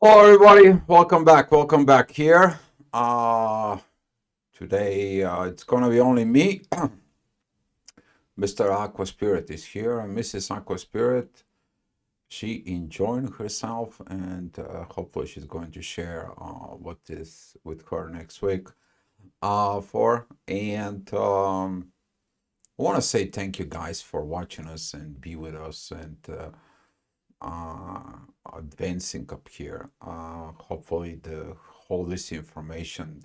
Hello, everybody. Welcome back here. Uh, Today it's gonna be only me. Mr. Aqua Spirit is here, and Mrs. Aqua Spirit. She enjoying herself, and hopefully she's going to share what is with her next week. For and I want to say thank you guys for watching us and be with us and uh, advancing up here. Hopefully, all this information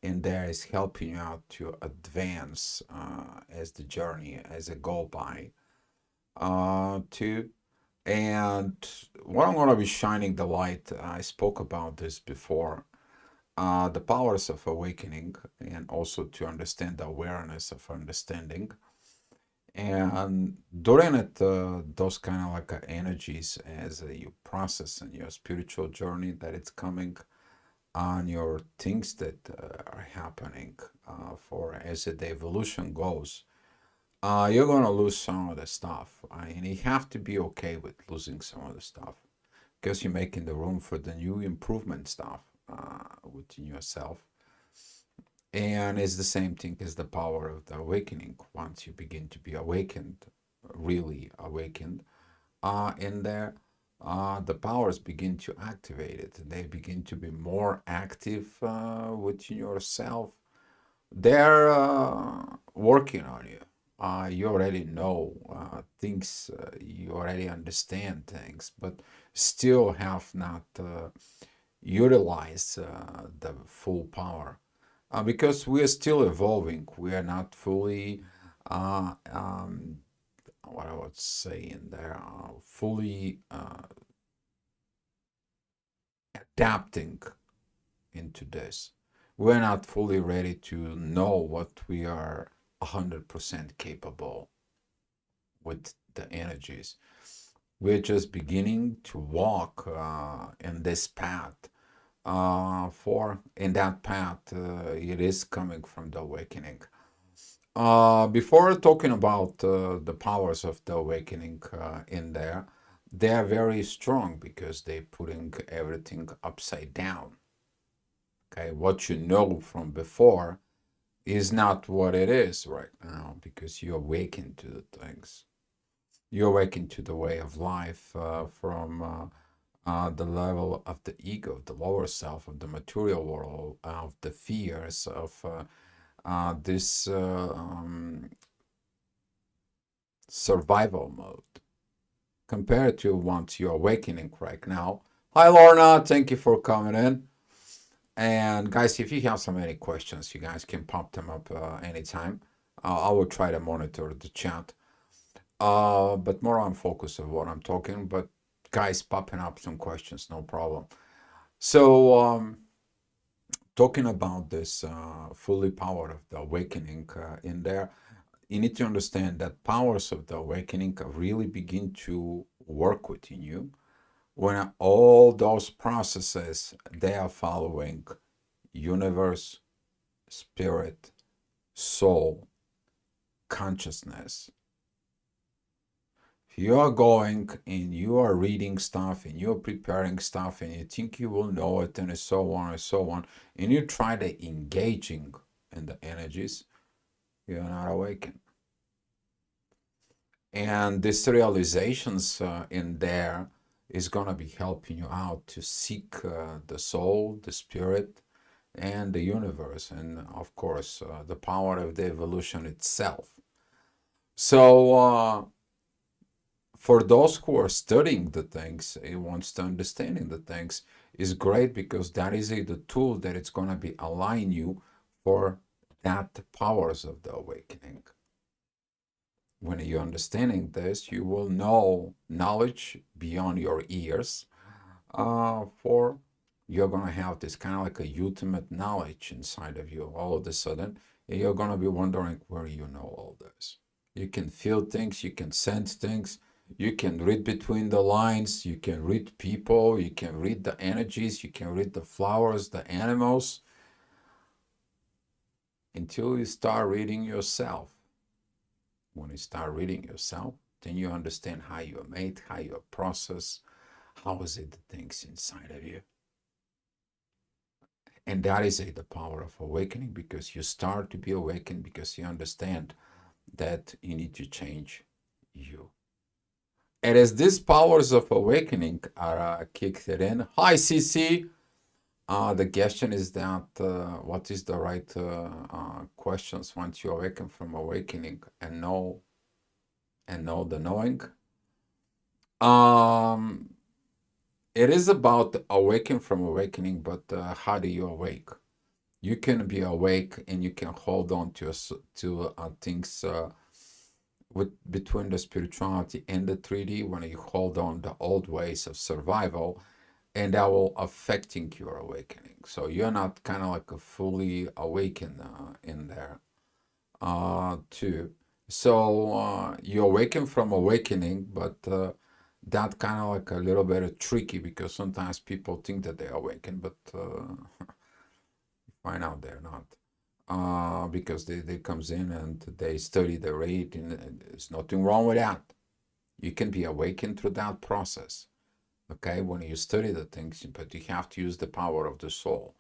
in there is helping you out to advance as the journey, as a go by. To and what I'm going to be shining the light. I spoke about this before. The powers of awakening, and also to understand the awareness of understanding. And during it, those kind of like energies as you process in your spiritual journey that it's coming on your things that are happening for as the evolution goes, you're going to lose some of the stuff. And you have to be okay with losing some of the stuff because you're making the room for the new improvement stuff within yourself. And it's the same thing as the power of the awakening. Once you begin to be awakened, really awakened, in there, the powers begin to activate it. They begin to be more active within yourself. They're working on you. You already know things, you already understand things, but still have not utilized the full power because we are still evolving. We are not fully, what I would say in there, fully adapting into this. We're not fully ready to know what we are 100% capable with the energies. We're just beginning to walk in this path. For in that path, it is coming from the awakening. Before talking about the powers of the awakening in there, they are very strong because they're putting everything upside down. Okay, what you know from before is not what it is right now because you awaken to the things. You awaken to the way of life from the level of the ego, the lower self, of the material world, of the fears, of this survival mode, compared to once you're awakening right now. Hi, Lorna. Thank you for coming in. And guys, if you have so many questions, you guys can pop them up anytime. I will try to monitor the chat, but more on focus of what I'm talking. But guys, popping up some questions, no problem. So, talking about this fully power of the awakening in there, you need to understand that powers of the awakening really begin to work within you when all those processes they are following universe, spirit, soul, consciousness. If you are going and you are reading stuff and you're preparing stuff and you think you will know it and so on and so on, and you try to engaging in the energies, you're not awakened. And this realizations in there is going to be helping you out to seek the soul, the spirit, and the universe, and of course, the power of the evolution itself. So, for those who are studying the things, and wants to understanding the things, is great because that is the tool that it's going to be align you for that powers of the awakening. When you're understanding this, you will know knowledge beyond your ears. For you're gonna have this kind of like a ultimate knowledge inside of you all of a sudden, and you're gonna be wondering where you know all this. You can feel things, you can sense things, you can read between the lines, you can read people, you can read the energies, you can read the flowers, the animals, until you start reading yourself. When you start reading yourself, then you understand how you are made, how you are processed, How is it the things inside of you? And that is the power of awakening, because you start to be awakened because you understand that you need to change you. And as these powers of awakening are kicked in, hi CC. The question is that what is the right questions once you awaken from awakening and know the knowing? Um, it is about awaken from awakening, but how do you awake? You can be awake and you can hold on to things with between the spirituality and the 3D when you hold on the old ways of survival, and that will affecting your awakening. So you're not kind of like a fully awakened in there too. So you awaken from awakening, but that kind of like a little bit tricky, because sometimes people think that they awaken, but find out they're not. Because they comes in and they study the rate, and there's nothing wrong with that. You can be awakened through that process, okay, when you study the things, but you have to use the power of the soul.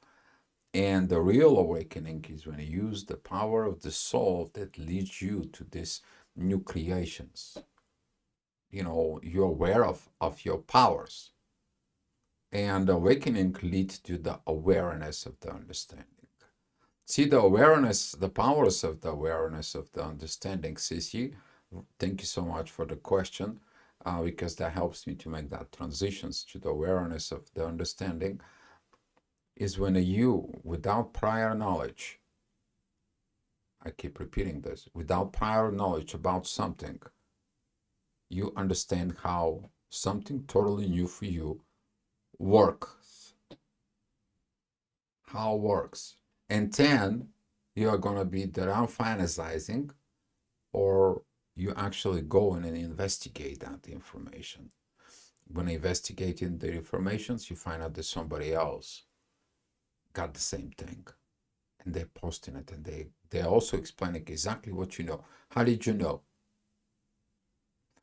And the real awakening is when you use the power of the soul that leads you to these new creations. You know, you're aware of your powers. And awakening leads to the awareness of the understanding. See, the awareness, the powers of the awareness of the understanding, Sissy. Thank you so much for the question, because that helps me to make that transitions to the awareness of the understanding. Is when you, without prior knowledge, I keep repeating this, without prior knowledge about something, you understand how something totally new for you works, how it works. And then you are going to be around fantasizing, or you actually go in and investigate that information. When investigating the informations, you find out that somebody else got the same thing, and they're posting it, and they're also explaining exactly what you know. How did you know?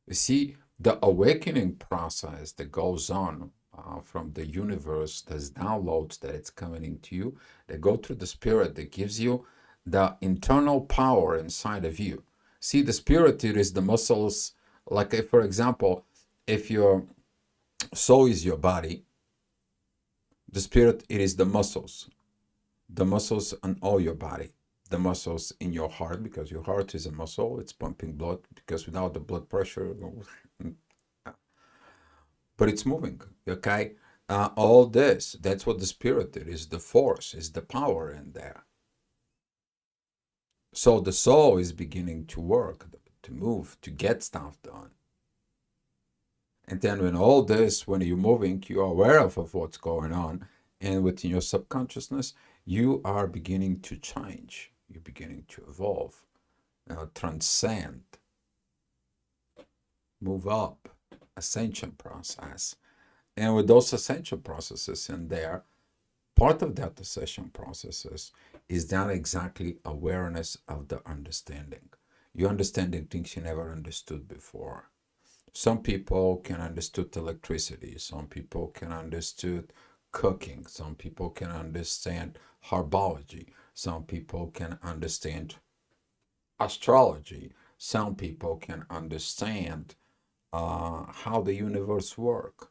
You see, the awakening process that goes on from the universe, there's downloads that it's coming into you, that go through the spirit that gives you the internal power inside of you. See, the spirit, it is the muscles. Like, if, for example, if your soul is your body, the spirit, it is the muscles on all your body, the muscles in your heart, because your heart is a muscle, it's pumping blood, because without the blood pressure, but it's moving, okay? All this, that's what the spirit is, the force, is the power in there. So the soul is beginning to work, to move, to get stuff done. And then when all this, when you're moving, you're aware of what's going on. And within your subconsciousness, you are beginning to change. You're beginning to evolve, transcend, move up, ascension process. And with those ascension processes in there, part of that ascension processes is that exactly awareness of the understanding. You're understanding things you never understood before. Some people can understood electricity. Some people can understood cooking. Some people can understand herbology. Some people can understand astrology. Some people can understand how the universe works.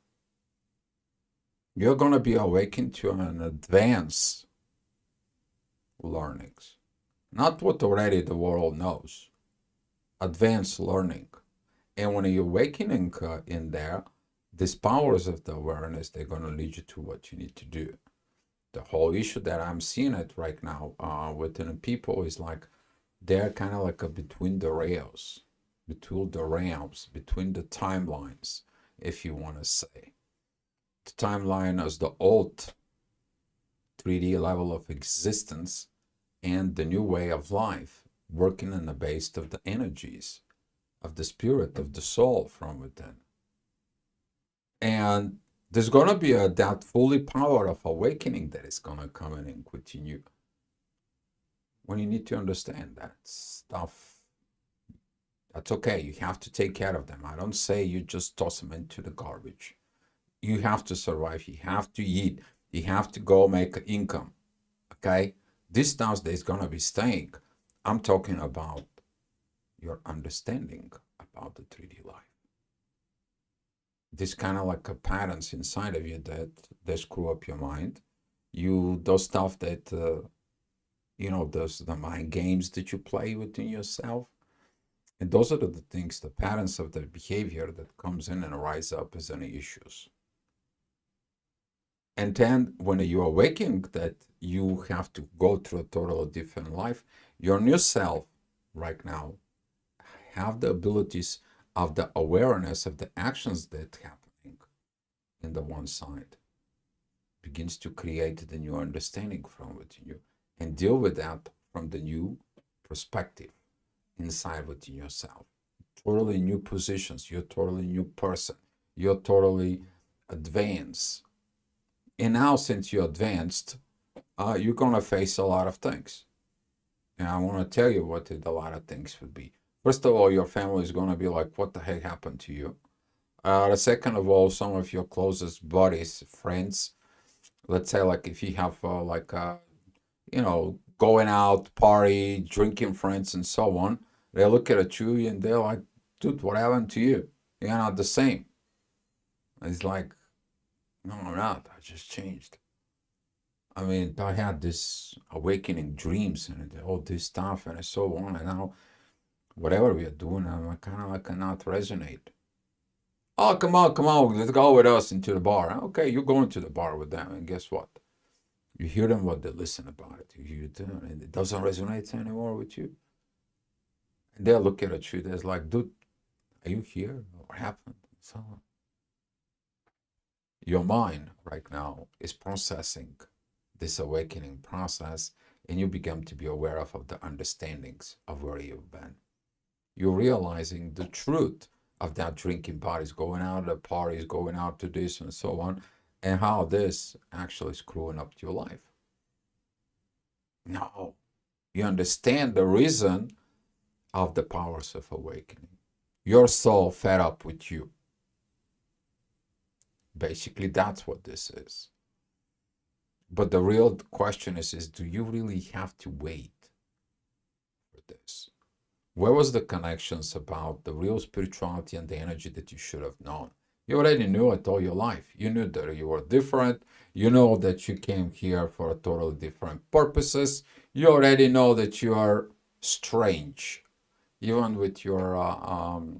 You're going to be awakened to an advanced learnings, not what already the world knows, advanced learning. And when you're awakening in there, these powers of the awareness, they're going to lead you to what you need to do. The whole issue that I'm seeing it right now within people is like they're kind of like a between the rails, between the realms, between the timelines, if you want to say. The timeline is the old 3D level of existence and the new way of life, working on the base of the energies of the spirit, of the soul from within. And there's going to be that fully power of awakening that is going to come in and continue. When you need to understand that stuff, that's okay. You have to take care of them. I don't say you just toss them into the garbage. You have to survive. You have to eat. You have to go make income. Okay? This stuff that is going to be staying. I'm talking about your understanding about the 3D life. This kind of like a patterns inside of you that screw up your mind. Those stuff that those the mind games that you play within yourself. And those are the things, the patterns of the behavior that comes in and rise up as any issues. And then when you awaken that you have to go through a totally different life, your new self right now have the abilities of the awareness of the actions that happening in the one side begins to create the new understanding from within you and deal with that from the new perspective inside within yourself. Totally new positions, you're totally new person, you're totally advanced. And now since you're advanced, you're gonna face a lot of things. And I want to tell you what a lot of things would be. First of all, your family is gonna be like, what the heck happened to you? The second of all, some of your closest buddies, friends, let's say like if you have going out, party, drinking friends and so on, they look at you and they're like, dude, what happened to you? You're not the same. It's like, no, I'm not. I just changed. I mean, I had this awakening dreams and all this stuff and so on. And now, whatever we are doing, I'm kind of like not resonate. Oh, come on, let's go with us into the bar. Okay, you're going to the bar with them, and guess what? You hear them what they listen about it. You hear it, and it doesn't resonate anymore with you. And they're looking at you. They're like, dude, are you here? What happened? So your mind right now is processing this awakening process, and you begin to be aware of the understandings of where you've been. You're realizing the truth of that drinking parties, going out to the parties, going out to this and so on, and how this actually is screwing up your life. No, you understand the reason of the powers of awakening. Your soul fed up with you. Basically, that's what this is. But the real question is do you really have to wait for this? Where was the connections about the real spirituality and the energy that you should have known? You already knew it all your life. You knew that you were different. You know that you came here for totally different purposes. You already know that you are strange, even with your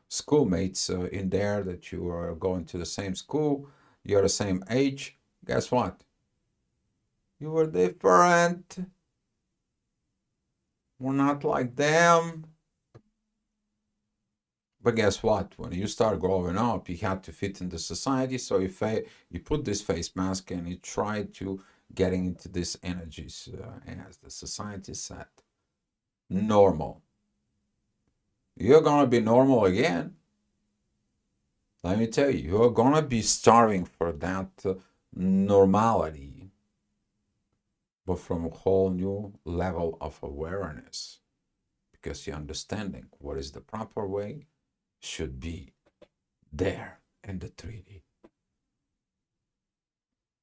schoolmates in there, that you are going to the same school. You're the same age. Guess what? You were different. We're not like them. But guess what? When you start growing up, you had to fit in the society. So you put this face mask and you try to getting into these energies, as the society said. Normal. You're gonna be normal again. Let me tell you, you're gonna be starving for that normality, but from a whole new level of awareness, because you're understanding what is the proper way should be there in the 3D.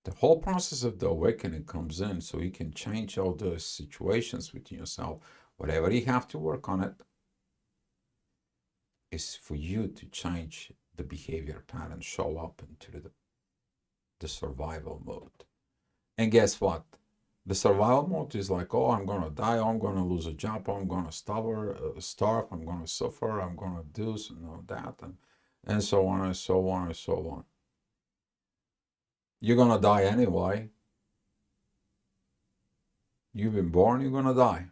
The whole process of the awakening comes in so you can change all the situations within yourself. Whatever you have to work on it is for you to change the behavior pattern, show up into the survival mode. And guess what? The survival mode is like, oh, I'm going to die, oh, I'm going to lose a job, oh, I'm going to starve, I'm going to suffer, I'm going to do this and all that, and so on and so on and so on. You're going to die anyway. You've been born, you're going to die.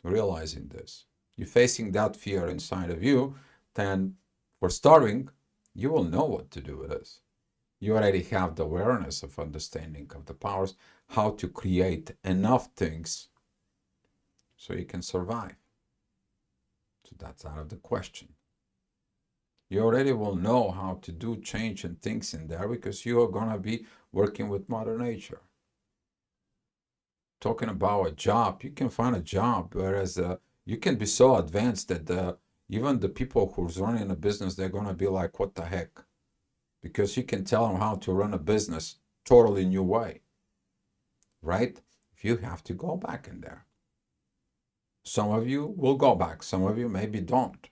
Realizing this. You're facing that fear inside of you, then for starving, you will know what to do with this. You already have the awareness of understanding of the powers, how to create enough things so you can survive. So that's out of the question. You already will know how to do change and things in there because you are going to be working with Mother Nature. Talking about a job, you can find a job, whereas you can be so advanced that Even the people who's running a business, they're going to be like, what the heck? Because you can tell them how to run a business totally new way, right? If you have to go back in there. Some of you will go back. Some of you maybe don't.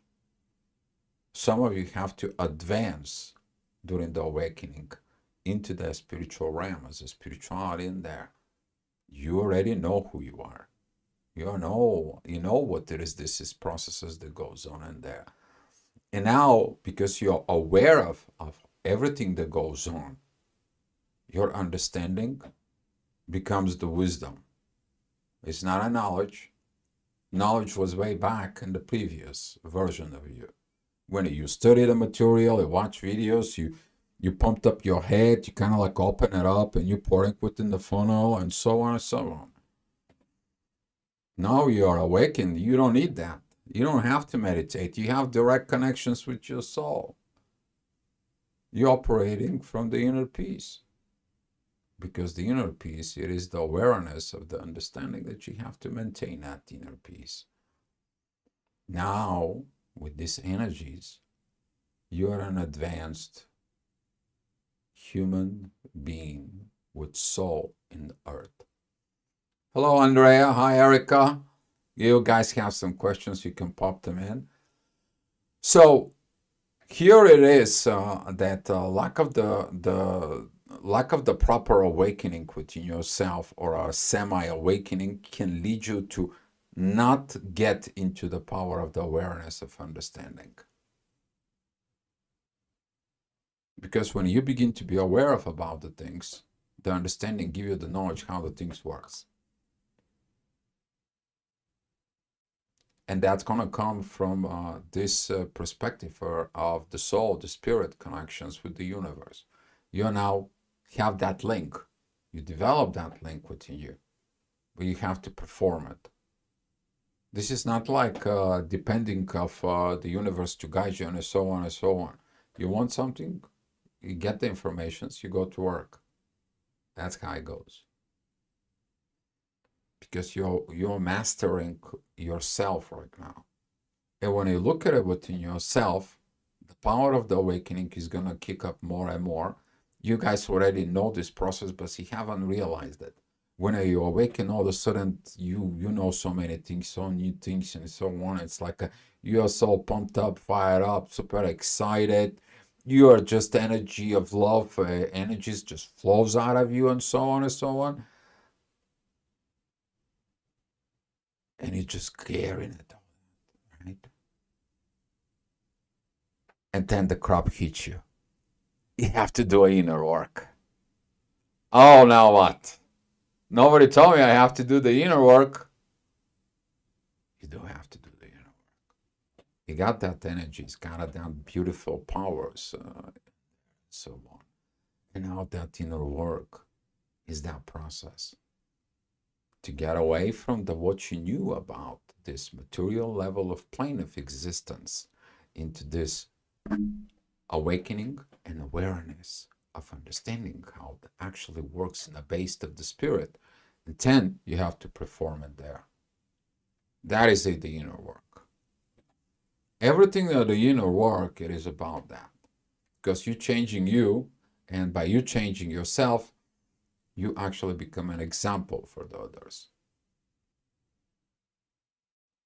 Some of you have to advance during the awakening into the spiritual realm as a spirituality in there. You already know who you are. You know what there is. This is processes that goes on in there. And now, because you're aware of everything that goes on, your understanding becomes the wisdom. It's not a knowledge. Knowledge was way back in the previous version of you. When you study the material, you watch videos, you pumped up your head, you kind of like open it up and you pour it within the funnel and so on and so on. Now you are awakened. You don't need that. You don't have to meditate. You have direct connections with your soul. You're operating from the inner peace. Because the inner peace, it is the awareness of the understanding that you have to maintain that inner peace. Now, with these energies, you are an advanced human being with soul in the earth. Hello, Andrea. Hi, Erica. You guys have some questions, you can pop them in. So here it is that lack of the proper awakening within yourself, or a semi-awakening, can lead you to not get into the power of the awareness of understanding. Because when you begin to be aware of about the things, the understanding gives you the knowledge how the things works. And that's going to come from this perspective of the soul, the spirit connections with the universe. You now have that link. You develop that link within you, but you have to perform it. This is not like depending of the universe to guide you and so on and so on. You want something, you get the information, you go to work. That's how it goes. Because you're mastering yourself right now. And when you look at it within yourself, the power of the awakening is going to kick up more and more. You guys already know this process, but you haven't realized it. When you awaken, all of a sudden you know so many things, so new things and so on. It's like you're so pumped up, fired up, super excited. You are just energy of love, energies just flows out of you and so on and so on. And you're just carrying it all, right? And then the crop hits you. You have to do inner work. Oh, now what? Nobody told me I have to do the inner work. You do have to do the inner work. You got that energy. It's got that beautiful powers, so on. And now that inner work is that process to get away from what you knew about this material level of plane of existence into this awakening and awareness of understanding how it actually works in the base of the spirit. And then you have to perform it there. That is the inner work. Everything that the inner work, it is about that. Because you're changing you, and by you changing yourself, you actually become an example for the others.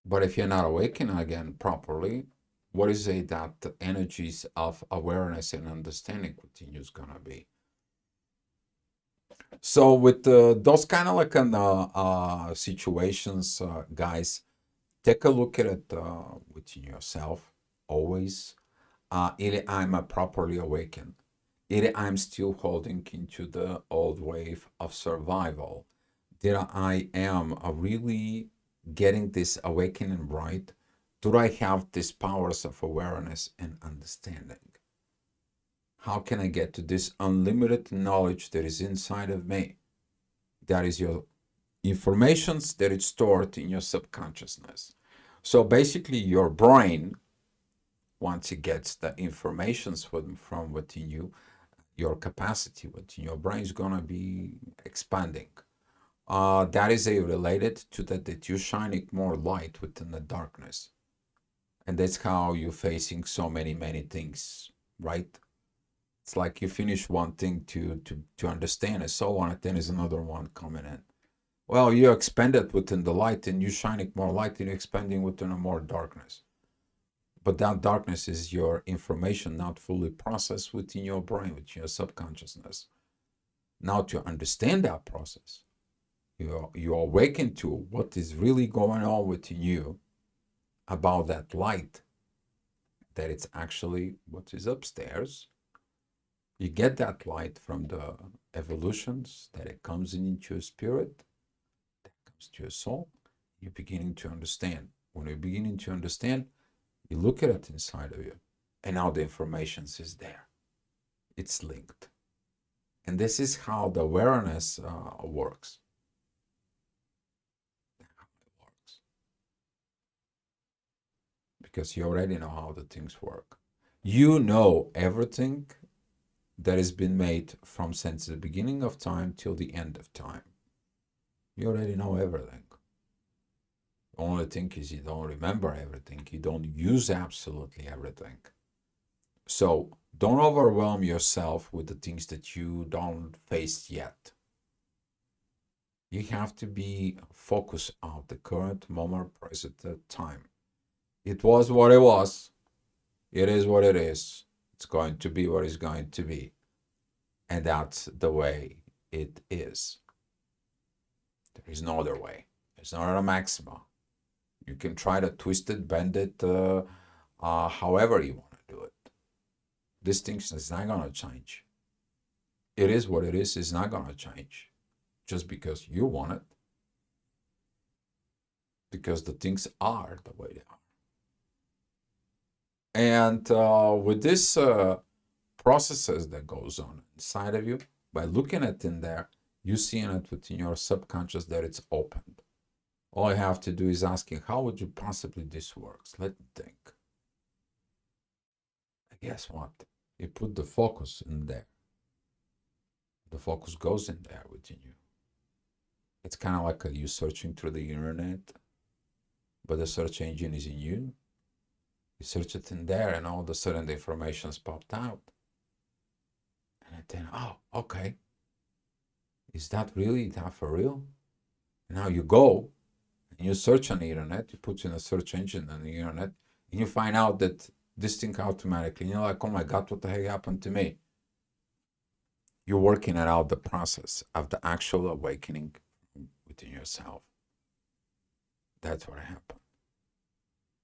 But if you're not awakening again properly, what is it that the energies of awareness and understanding within you is going to be? So with those kind of like situations, guys, take a look at it within yourself always. Either I'm properly awakened, either I'm still holding into the old wave of survival, that I am really getting this awakening right. Do I have these powers of awareness and understanding? How can I get to this unlimited knowledge that is inside of me? That is your informations that is stored in your subconsciousness. So basically your brain, once it gets the informations from within you, your capacity within your brain is going to be expanding. That is related to that you're shining more light within the darkness. And that's how you're facing so many things, right? It's like you finish one thing to understand and so on, and then there's another one coming in. Well, you expand it within the light and you're shining more light and you're expanding within a more darkness. But that darkness is your information not fully processed within your brain, within your subconsciousness. Now to understand that process, you awaken to what is really going on within you about that light, that it's actually what is upstairs. You get that light from the evolutions, that it comes into your spirit, that comes to your soul. You're beginning to understand. When you're beginning to understand, you look at it inside of you, and now the information is there. It's linked. And this is how the awareness works. Because you already know how the things work. You know everything that has been made from since the beginning of time till the end of time. You already know everything. The only thing is you don't remember everything. You don't use absolutely everything. So don't overwhelm yourself with the things that you don't face yet. You have to be focused on the current moment, present time. It was what it was. It is what it is. It's going to be what it's going to be. And that's the way it is. There is no other way. There's not a maxima. You can try to twist it, bend it, however you want to do it. This thing is not going to change. It is what it is. It's not going to change just because you want it. Because the things are the way they are. And with this processes that goes on inside of you, by looking at it in there, you see in it within your subconscious that it's opened. All you have to do is asking, how would you possibly this works? Let me think. And guess what? You put the focus in there. The focus goes in there within you. It's kind of like you searching through the internet, but the search engine is in you. You search it in there, and all of a sudden the information's popped out. And then, oh, okay. Is that really that for real? And now you go and you search on the internet, you put in a search engine on the internet, and you find out that this thing automatically, and you're like, oh my God, what the heck happened to me? You're working it out, the process of the actual awakening within yourself. That's what happened.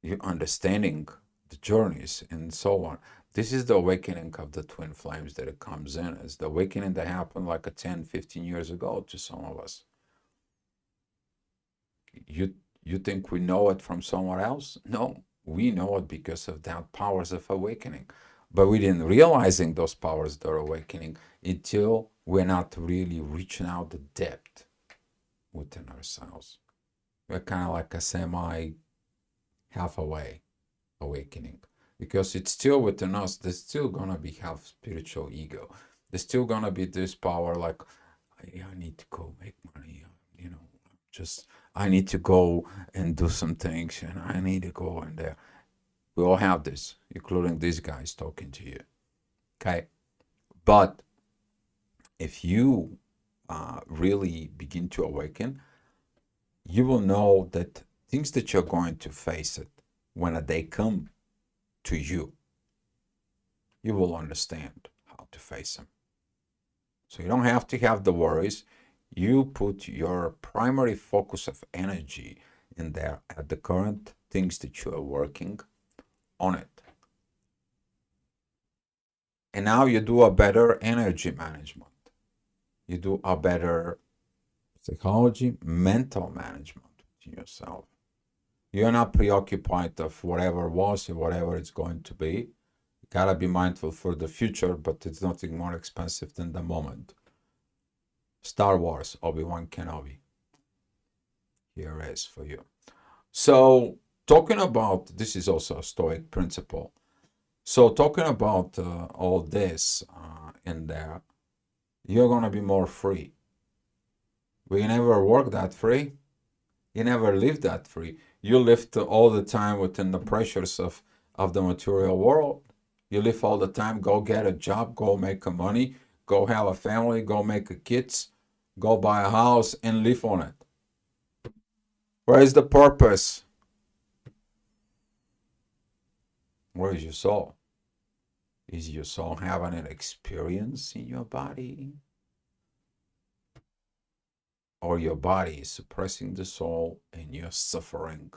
You're understanding the journeys and so on. This is the awakening of the twin flames that it comes in. It's the awakening that happened like 10, 15 years ago to some of us. You think we know it from somewhere else? No, we know it because of that powers of awakening. But we didn't realizing those powers that are awakening until we're not really reaching out the depth within ourselves. We're kind of like a semi halfway awakening, because it's still within us. There's still gonna be half spiritual ego. There's still gonna be this power like, I need to go make money, just I need to go and do some things, and I need to go in there. We all have this, including these guys talking to you. Okay, but if you really begin to awaken, you will know that things that you're going to face it when they come to you, you will understand how to face them. So you don't have to have the worries. You put your primary focus of energy in there at the current things that you are working on it. And now you do a better energy management. You do a better psychology, mental management to yourself. You're not preoccupied of whatever was or whatever it's going to be. You gotta be mindful for the future, but it's nothing more expensive than the moment. Star Wars, Obi-Wan Kenobi. Here is for you. So talking about, this is also a Stoic principle. So talking about all this in there, you're gonna be more free. We never work that free. You never live that free. You live all the time within the pressures of the material world. You live all the time, go get a job, go make a money, go have a family, go make a kids, go buy a house and live on it. Where is the purpose? Where is your soul? Is your soul having an experience in your body? Or your body is suppressing the soul and you're suffering?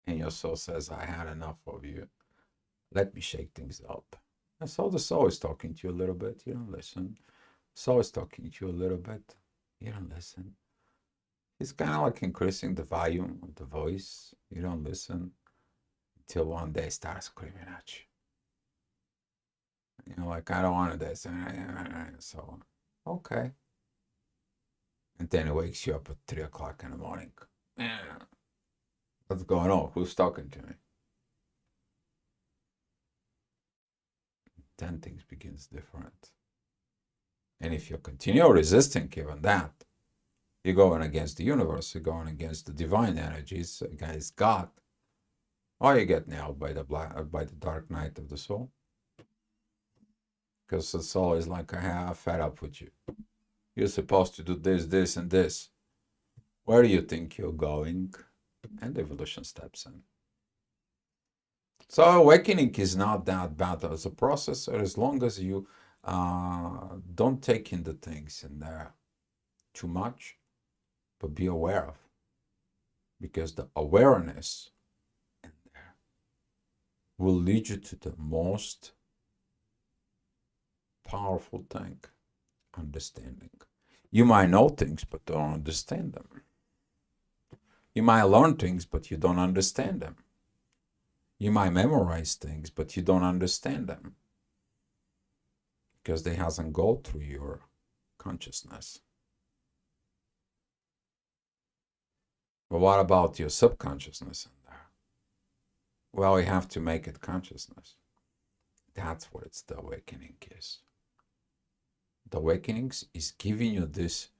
And your soul says, I had enough of you. Let me shake things up. And so the soul is talking to you a little bit. You don't listen. Soul is talking to you a little bit. You don't listen. It's kind of like increasing the volume of the voice. You don't listen until one day it starts screaming at you. You know, like, I don't want this. So, okay. And then it wakes you up at 3 o'clock in the morning. What's going on? Who's talking to me? Then things begins different. And if you continue resisting even that, you're going against the universe, you're going against the divine energies, against God, or you get nailed by the dark night of the soul. Because the soul is like, I have fed up with you. You're supposed to do this, this, and this. Where do you think you're going? And evolution steps in. So awakening is not that bad as a process, as long as you don't take in the things in there too much, but be aware of. Because the awareness in there will lead you to the most powerful thing, understanding. You might know things, but don't understand them. You might learn things, but you don't understand them. You might memorize things, but you don't understand them because they hasn't gone through your consciousness. But what about your subconsciousness in there? Well, you have to make it consciousness. That's what it's the awakening is. The awakening is giving you this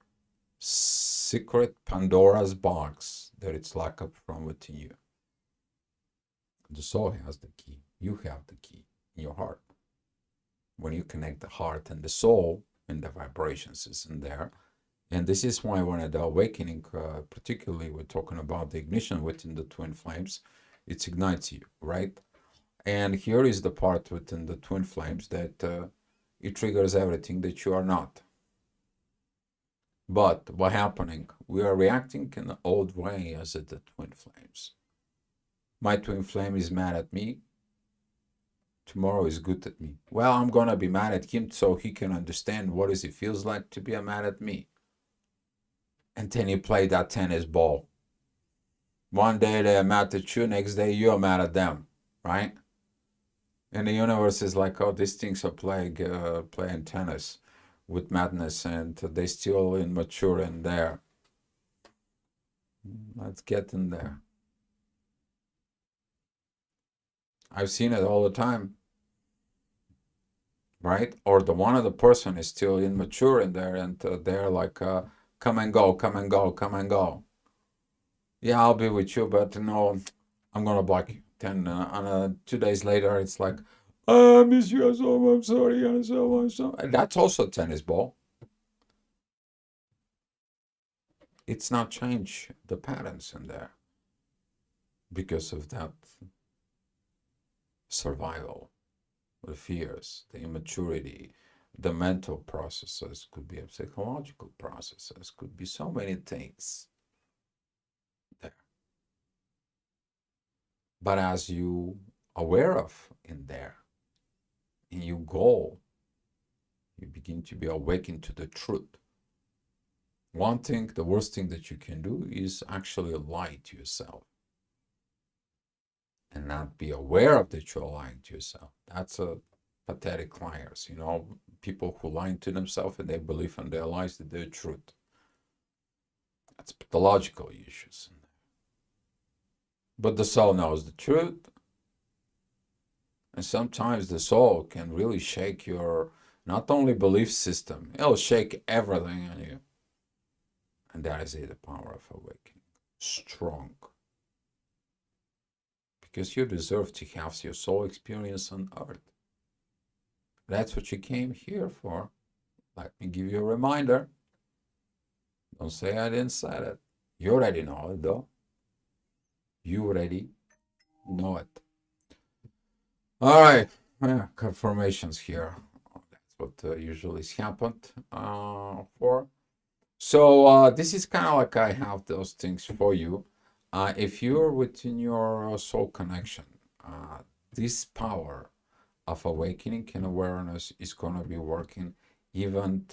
secret Pandora's box that it's locked up from within you. The soul has the key. You have the key in your heart. When you connect the heart and the soul, and the vibrations is in there. And this is why when the awakening, particularly we're talking about the ignition within the twin flames, it ignites you, right? And here is the part within the twin flames that it triggers everything that you are not. But what's happening? We are reacting in the old way as the twin flames. My twin flame is mad at me. Tomorrow is good at me. Well, I'm going to be mad at him so he can understand what it feels like to be mad at me. And then you play that tennis ball. One day they're mad at you, next day you're mad at them, right? And the universe is like, oh, these things are playing tennis with madness, and they still immature in there. Let's get in there. I've seen it all the time, right? Or the one other person is still immature in there, and they're like, come and go, come and go, come and go. Yeah, I'll be with you, but no, I'm gonna block you. Then 2 days later, it's like, I miss you so much, I'm sorry, and so on, so. And that's also a tennis ball. It's not change the patterns in there because of that survival, the fears, the immaturity, the mental processes, could be a psychological processes, could be so many things there. But as you aware of in there, and you go, you begin to be awakened to the truth. One thing, the worst thing that you can do is actually lie to yourself and not be aware of that you're lying to yourself. That's a pathetic liars, you know, people who lie to themselves and they believe in their lies that they're truth. That's pathological issues. But the soul knows the truth. And sometimes the soul can really shake your, not only belief system, it'll shake everything in you. And that is it, the power of awakening. Strong. Because you deserve to have your soul experience on earth. That's what you came here for. Let me give you a reminder. Don't say I didn't say it. You already know it, though. You already know it. All right. Yeah, confirmations here. That's what usually is happened for. So this is kind of like I have those things for you. If you're within your soul connection, this power of awakening and awareness is going to be working even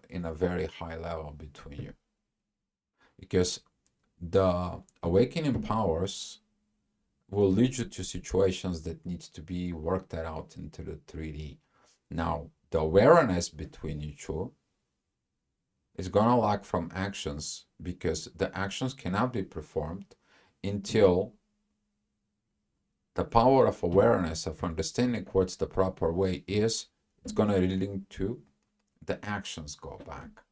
in a very high level between you. Because the awakening powers will lead you to situations that needs to be worked out into the 3D. Now, the awareness between you two is going to lack from actions because the actions cannot be performed until the power of awareness, of understanding what's the proper way is, it's going to link to the actions go back.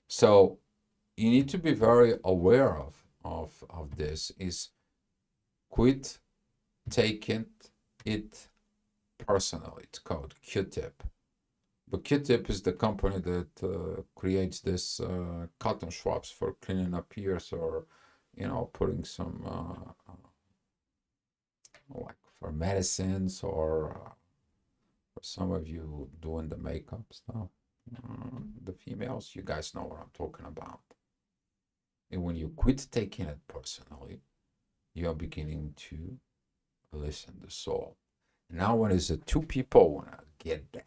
So you need to be very aware of this is quit taking it personally. It's called Q-tip. But Q-tip is the company that creates this cotton swabs for cleaning up ears or, putting some like for medicines or for some of you doing the makeup stuff. The females, you guys know what I'm talking about. And when you quit taking it personally, you are beginning to listen to soul. Now, when it's the two people want to get that,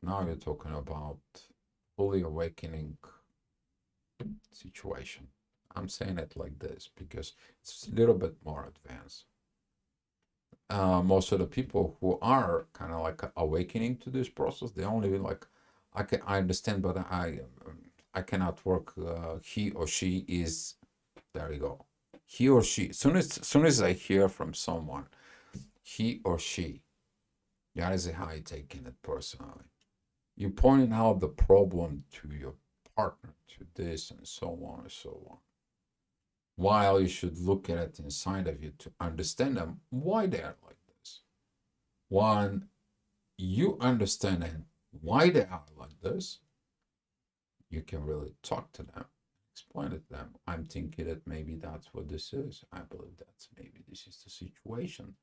now you're talking about fully awakening situation. I'm saying it like this because it's a little bit more advanced. Most of the people who are kind of like awakening to this process, they only like, I understand, but I cannot work. He or she is, there you go. He or she. Soon as I hear from someone, he or she, that is how you're taking it personally. You're pointing out the problem to your partner, to this and so on and so on. While you should look at it inside of you to understand them, why they are like this. When you understand why they are like this, you can really talk to them, explain it to them. I'm thinking that maybe that's what this is. I believe that's maybe this is the situation.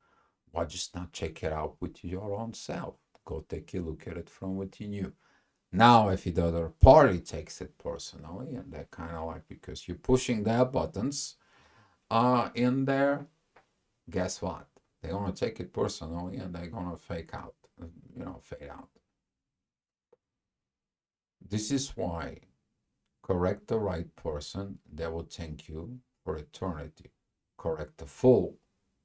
Why just not check it out with your own self? Go take a look at it from within you. Now, if the other party takes it personally, and they're kind of like, because you're pushing their buttons in there, guess what? They're going to take it personally and they're going to fade out. This is why correct the right person, they will thank you for eternity. Correct the fool,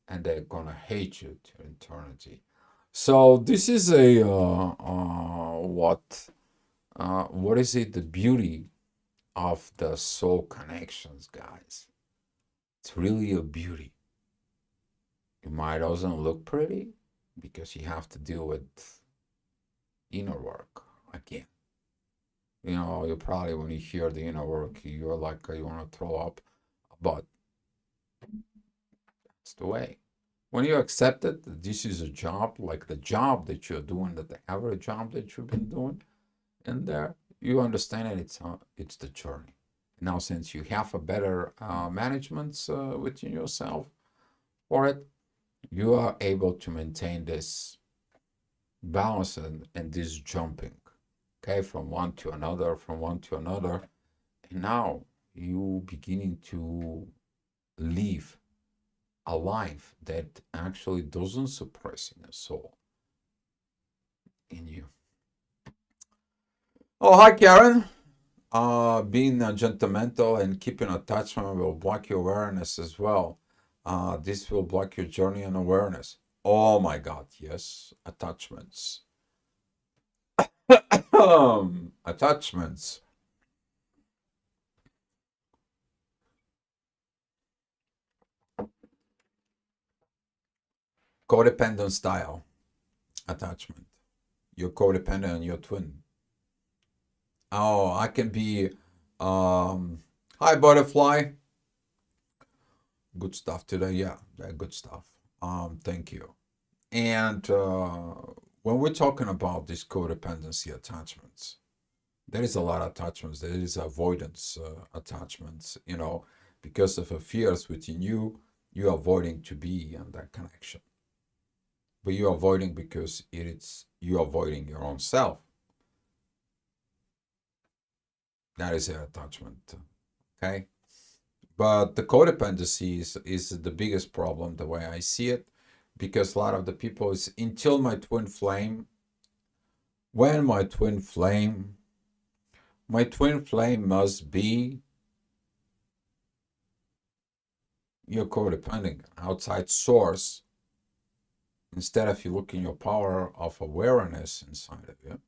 and they're going to hate you to eternity. So this is a what is it? The beauty of the soul connections, guys. It's really a beauty. It might doesn't look pretty because you have to deal with inner work again. You probably when you hear the inner work, you're like you want to throw up, but it's the way. When you accept it, this is a job, like the job that you're doing, that the average job that you've been doing in there, you understand it. It's the journey. Now, since you have a better management within yourself for it, you are able to maintain this balance and this jumping, okay, from one to another, from one to another. And now you beginning to live a life that actually doesn't suppress in the soul in you. Oh, hi, Karen. Being judgmental and keeping attachment will block your awareness as well. This will block your journey and awareness. Oh my God, yes, attachments. Attachments. Codependent style attachment. You're codependent on your twin. Oh, I can be, hi, butterfly. Good stuff today. Yeah, good stuff. Thank you. And when we're talking about these codependency attachments, there is a lot of attachments. There is avoidance attachments, because of a fears within you, you're avoiding to be in that connection. But you're avoiding because it's you're avoiding your own self. That is an attachment. Okay. But the codependency is the biggest problem, the way I see it, because a lot of the people is until my twin flame, when my twin flame must be your codependent outside source, instead of you looking your power of awareness inside of you,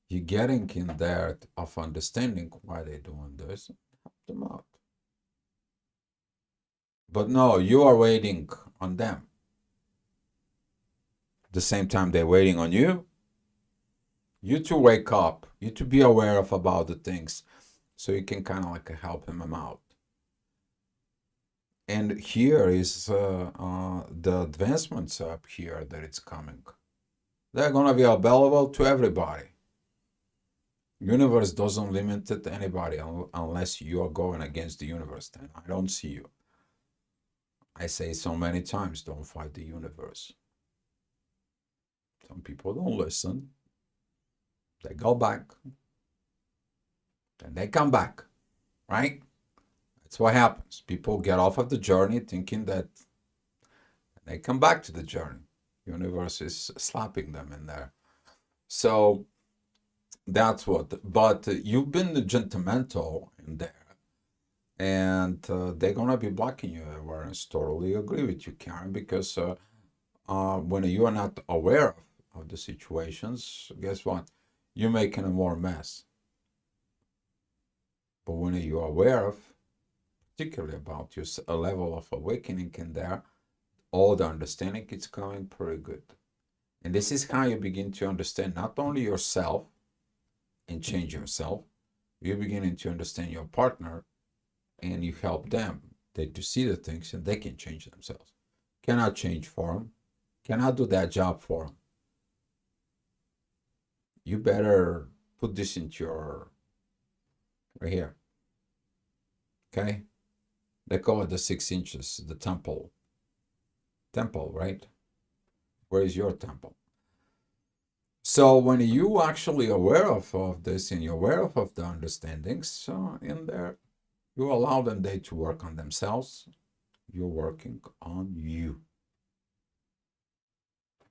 you're getting in there of understanding why they're doing this, help them out. But no, you are waiting on them. The same time they're waiting on you, you to wake up, you to be aware of about the things, so you can kind of like help them out. And here is the advancements up here that it's coming. They're gonna be available to everybody. Universe doesn't limit it to anybody unless you are going against the universe. Then I don't see you. I say so many times, don't fight the universe. Some people don't listen. They go back. Then they come back, right? That's what happens. People get off of the journey thinking that they come back to the journey. Universe is slapping them in there. So that's what. But you've been gentlemental in there. And they're gonna be blocking your awareness. Totally agree with you, Karen, because when you are not aware of the situations, guess what? You're making a more mess. But when you're aware of, particularly about your a level of awakening in there, all the understanding is coming pretty good. And this is how you begin to understand not only yourself and change yourself, you're beginning to understand your partner, and you help them to see the things, and they can change themselves. Cannot change for them, cannot do that job for them. You better put this into your, right here, okay? They call it the 6 inches, the temple. Temple, right? Where is your temple? So when you actually aware of this and you're aware of the understandings in there, you allow them to work on themselves. You're working on you.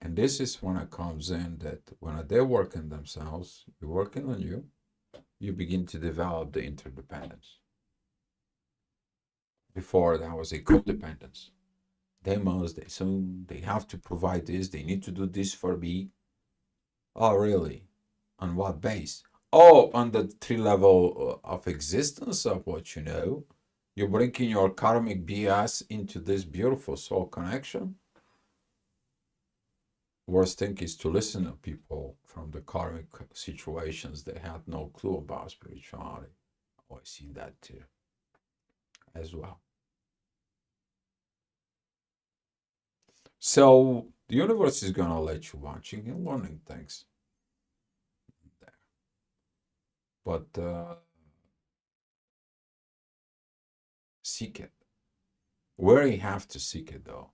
And this is when it comes in that when they're working themselves, you're working on you, you begin to develop the interdependence. Before that was a codependence. They must, they soon, they have to provide this, they need to do this for me. Oh, really? On what base? Oh, on the 3 level of existence of what you know. You're bringing your karmic BS into this beautiful soul connection. Worst thing is to listen to people from the karmic situations that had no clue about spirituality. Oh, I see that too, as well. So the universe is gonna let you watching and learning things there, but seek it. Where you have to seek it though.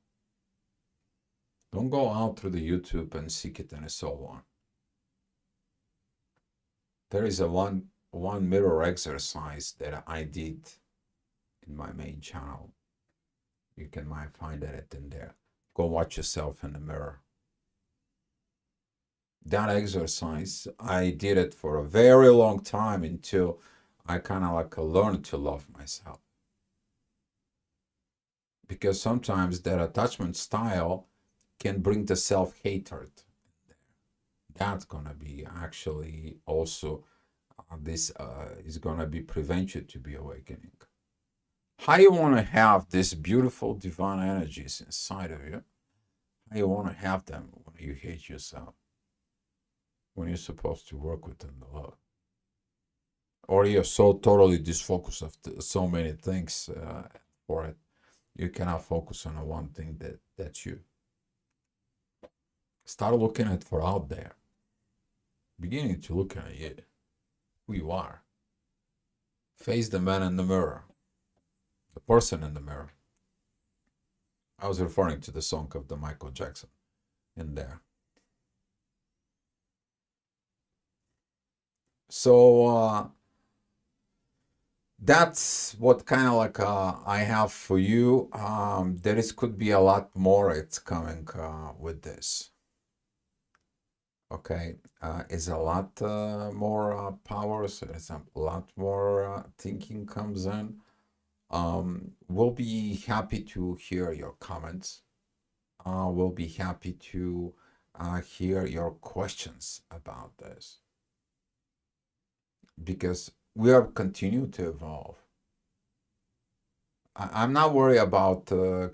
Don't go out through the YouTube and seek it and so on. There is a one mirror exercise that I did in my main channel. You can might find it in there. Go watch yourself in the mirror. That exercise, I did it for a very long time until I kind of like learned to love myself. Because sometimes that attachment style can bring the self-hatred. That's gonna be actually also this is gonna be prevent you to be awakening. How you want to have this beautiful divine energies inside of you? How you want to have them when you hate yourself? when you're supposed to work within the love. Or you're so totally disfocused of so many things for it, you cannot focus on the one thing that's you. Start looking at for out there, beginning to look at you, who you are. Face the man in the mirror, the person in the mirror. I was referring to the song of the Michael Jackson in there. So that's what kind of like I have for you. Could be a lot more. It's coming with this. Okay, is a lot more powers. It's a lot more thinking comes in. We'll be happy to hear your comments. We'll be happy to hear your questions about this, because we are continue to evolve. I'm not worried about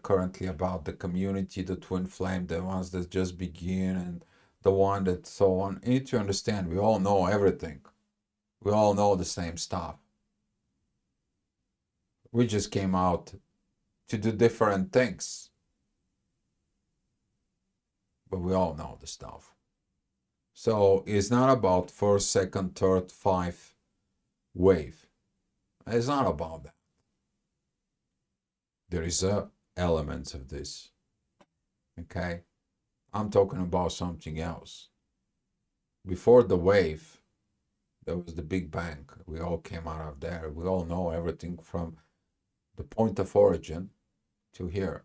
currently about the community, the twin flame, the ones that just begin, and the one that so on. You need to understand, we all know everything. We all know the same stuff. We just came out to do different things, but we all know the stuff. So it's not about first, second, third, five wave. It's not about that. There is a element of this. Okay? I'm talking about something else. Before the wave, there was the Big Bang. We all came out of there. We all know everything from the point of origin to here.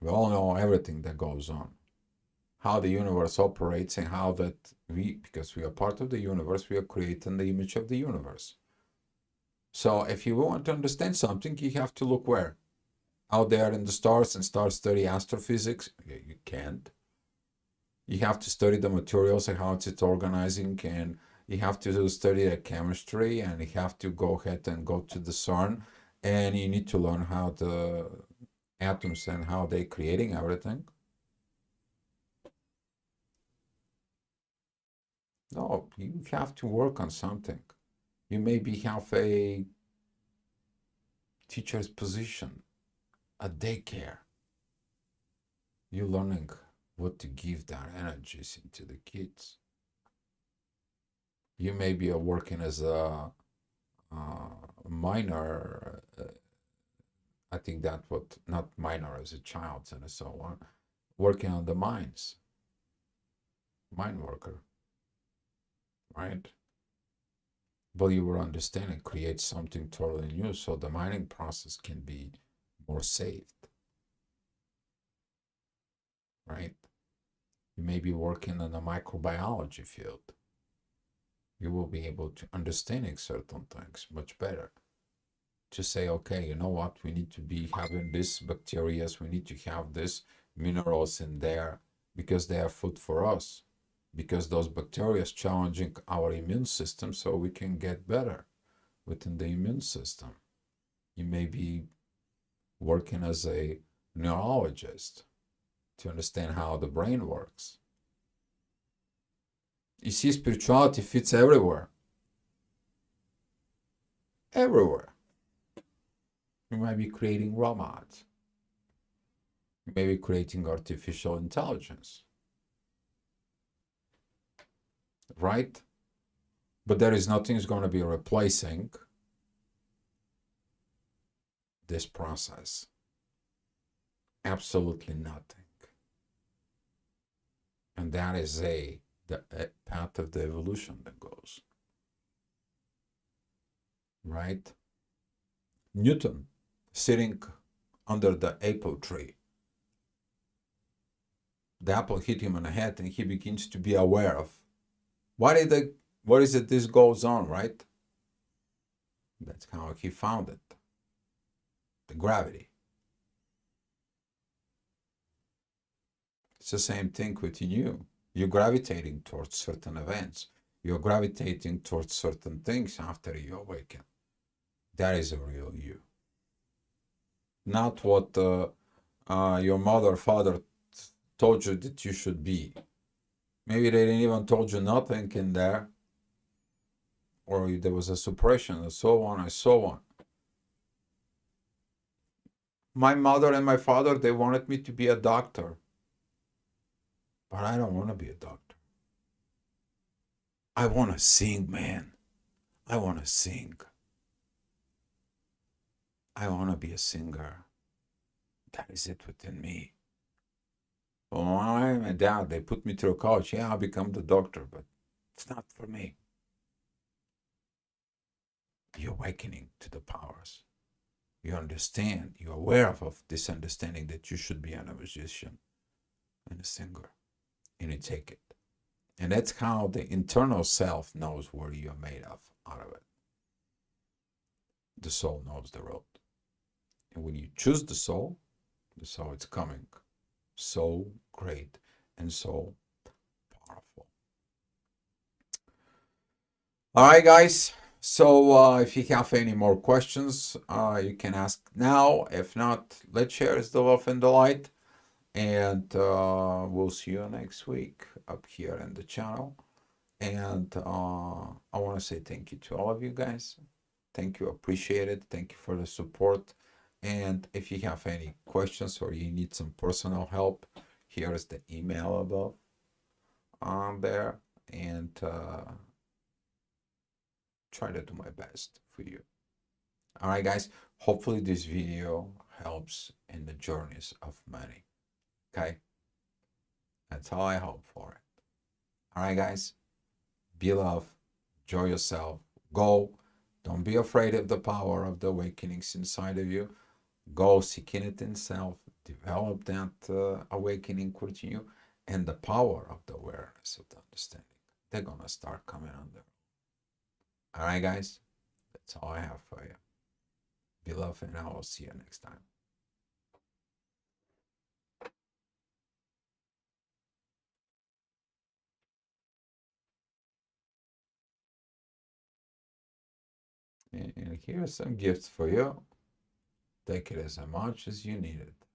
We all know everything that goes on. How the universe operates, and how that because we are part of the universe, we are creating the image of the universe. So if you want to understand something, you have to look where? Out there in the stars and start study astrophysics. You can't. You have to study the materials and how it's organizing, and you have to study the chemistry, and you have to go ahead and go to the CERN, and you need to learn how the atoms and how they're creating everything. No, you have to work on something. You maybe have a teacher's position, a daycare. You're learning what to give that energies into the kids. You maybe are working as a minor, I think that what, not minor as a child and so on, working on the mines, mine worker, right? But you will understand and create something totally new, so the mining process can be more saved, right? You may be working in the microbiology field. You will be able to understanding certain things much better. To say, okay, you know what, we need to be having this bacteria, we need to have this minerals in there because they are food for us. Because those bacteria is challenging our immune system, so we can get better within the immune system. You may be working as a neurologist to understand how the brain works. You see, spirituality fits everywhere. Everywhere. You might be creating robots. You may be creating artificial intelligence. Right? But there is nothing is going to be replacing this process. Absolutely nothing. And that is the path of the evolution that goes. Right? Newton sitting under the apple tree. The apple hit him on the head, and he begins to be aware of what is it this goes on, right? That's how he found it. The gravity. It's the same thing within you. You're gravitating towards certain events. You're gravitating towards certain things after you awaken. That is a real you. Not what your mother or father told you that you should be. Maybe they didn't even told you nothing in there, or there was a suppression, and so on and so on. My mother and my father, they wanted me to be a doctor, but I don't want to be a doctor. I want to sing, man. I want to sing. I want to be a singer. That is it within me. Well, my dad, they put me through college. Yeah, I'll become the doctor, but it's not for me. You're awakening to the powers. You understand, you're aware of this understanding that you should be a musician and a singer, and you take it. And that's how the internal self knows where you're made of out of it. The soul knows the road. And when you choose the soul is coming so great and so powerful. All right, guys. So if you have any more questions, you can ask now. If not, let's share the love and the light. And we'll see you next week up here in the channel. And I want to say thank you to all of you guys. Thank you, appreciate it. Thank you for the support. And if you have any questions or you need some personal help, here is the email above on there. And try to do my best for you. All right, guys. Hopefully this video helps in the journeys of many. Okay? That's all I hope for it. All right, guys. Be love. Enjoy yourself. Go. Don't be afraid of the power of the awakenings inside of you. Go seeking it in self. Develop that awakening within you and the power of the awareness of the understanding. They're going to start coming under. All right, guys. That's all I have for you. Be love, and I will see you next time. And here's some gifts for you. Take it as much as you need it.